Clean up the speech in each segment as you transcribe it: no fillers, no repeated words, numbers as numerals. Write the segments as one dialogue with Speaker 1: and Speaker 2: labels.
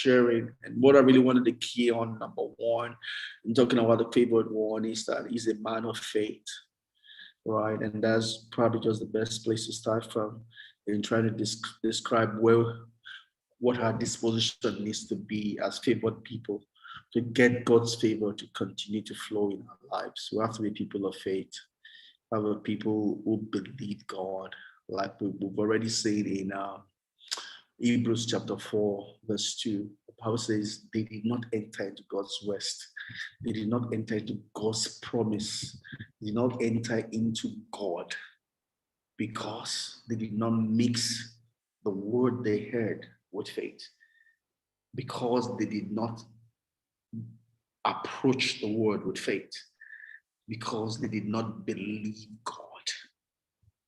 Speaker 1: sharing. And what I really wanted to key on, number one, in talking about the favored one, is that he's a man of faith, right? And that's probably just the best place to start from in trying to describe what our disposition needs to be as favored people to get God's favor to continue to flow in our lives. We have to be people of faith. We have people who believe God, like we've already said in Hebrews chapter 4, verse 2. The Bible says they did not enter into God's rest. They did not enter into God's promise. They did not enter into God because they did not mix the word they heard with faith, because they did not approach the word with faith, because they did not believe God.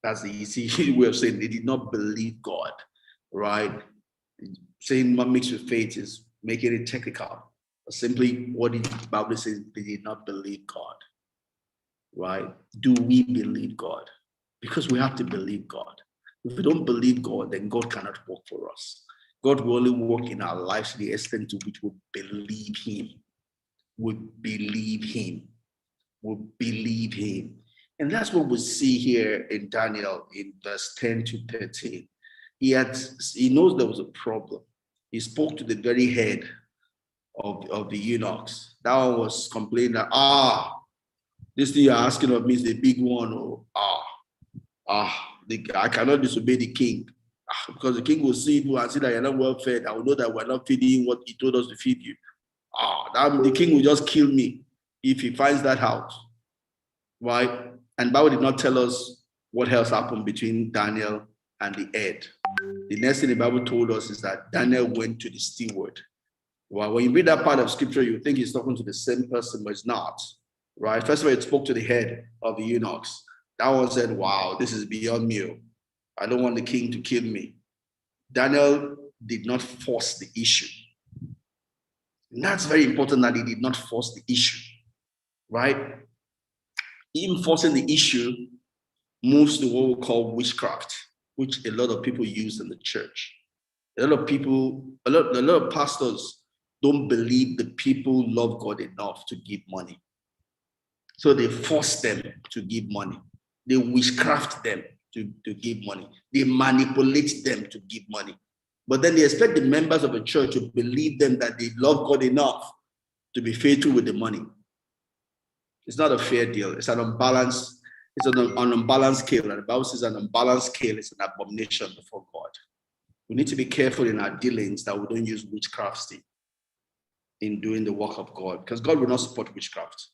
Speaker 1: That's the easy way of saying they did not believe God, right? Saying what makes with faith is making it technical. Simply what the Bible says, they did not believe God, right? Do we believe God? Because we have to believe God. If we don't believe God, then God cannot work for us. God will only work in our lives to the extent to which we believe him. We believe him. We believe him. And that's what we see here in Daniel in verse 10 to 13. He knows there was a problem. He spoke to the very head of the eunuchs. That one was complaining that, this thing you're asking of me is the big one. Or, I cannot disobey the king. Because the king will see you and see that you're not well fed. I will know that we're not feeding what he told us to feed you. The king will just kill me if he finds that out. Right? And Bible did not tell us what else happened between Daniel and the head. The next thing the Bible told us is that Daniel went to the steward. Well, when you read that part of scripture, you think he's talking to the same person, but it's not. Right? First of all, it spoke to the head of the eunuchs. That one said, wow, this is beyond me. I don't want the king to kill me. Daniel did not force the issue. And that's very important that he did not force the issue, right? Him forcing the issue moves to what we call witchcraft, which a lot of people use in the church. A lot of pastors don't believe the people love God enough to give money. So they force them to give money. They witchcraft them to give money. They manipulate them to give money. But then they expect the members of a church to believe them that they love God enough to be faithful with the money. It's not a fair deal. It's an unbalanced scale. And the Bible says an unbalanced scale is an abomination before God. We need to be careful in our dealings that we don't use witchcraft in doing the work of God, because God will not support witchcraft.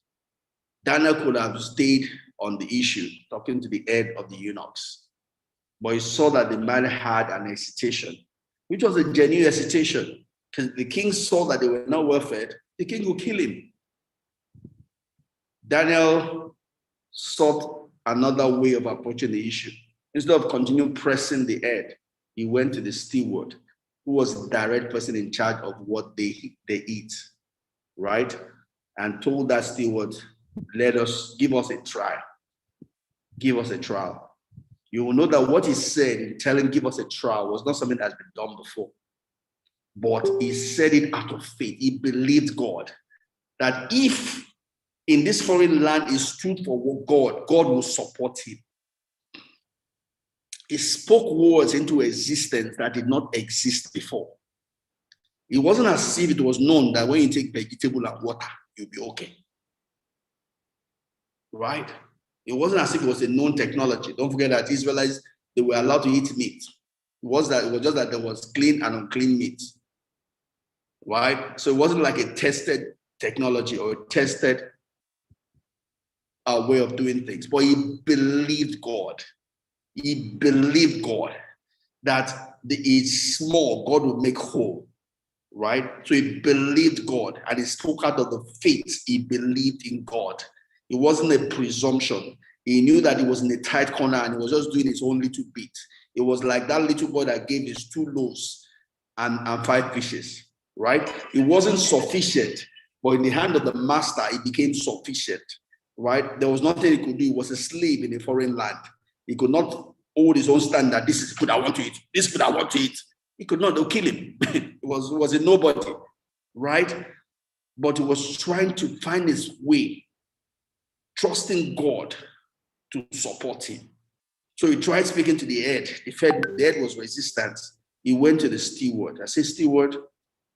Speaker 1: Daniel could have stayed on the issue, talking to the head of the eunuchs. But he saw that the man had an hesitation, which was a genuine hesitation, because the king saw that they were not well fed. The king would kill him. Daniel sought another way of approaching the issue. Instead of continuing pressing the head, he went to the steward, who was the direct person in charge of what they eat, right? And told that steward, give us a trial. Give us a trial. You will know that what he said in telling give us a trial was not something that has been done before. But he said it out of faith. He believed God. That if in this foreign land he stood for God will support him. He spoke words into existence that did not exist before. It wasn't as if it was known that when you take vegetable and water, you'll be okay. Right? It wasn't as if it was a known technology. Don't forget that Israelites, they were allowed to eat meat. It was just that there was clean and unclean meat. Right? So it wasn't like a tested technology or a tested way of doing things. But he believed God. He believed God that it's small, God will make whole. Right? So he believed God, and he spoke out of the faith. He believed in God. It wasn't a presumption. He knew that he was in a tight corner and he was just doing his own little bit. It was like that little boy that gave his 2 loaves and 5 fishes, right? It wasn't sufficient, but in the hand of the master, it became sufficient, right? There was nothing he could do. He was a slave in a foreign land. He could not hold his own standard. This is food I want to eat. This food I want to eat. He could not. They'll kill him. It was a nobody, right? But he was trying to find his way, trusting God to support him. So he tried speaking to the head. The head was resistant. He went to the steward. I said, steward,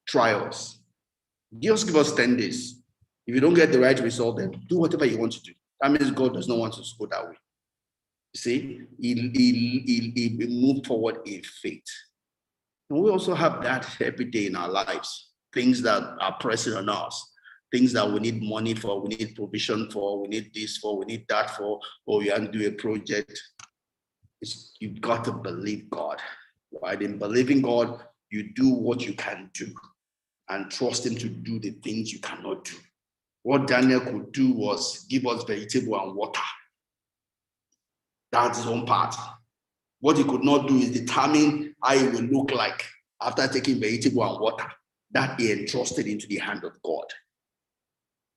Speaker 1: try us. Just give us 10 days. If you don't get the right result, then do whatever you want to do. That means God does not want us to go that way. You see, he moved forward in faith. And we also have that every day in our lives. Things that are pressing on us, things that we need money for, we need provision for, we need this for, we need that for, or we want to do a project. You've got to believe God. Right? In believing God, you do what you can do and trust him to do the things you cannot do. What Daniel could do was give us vegetable and water. That's his own part. What he could not do is determine how it will look like after taking vegetable and water. That he entrusted into the hand of God.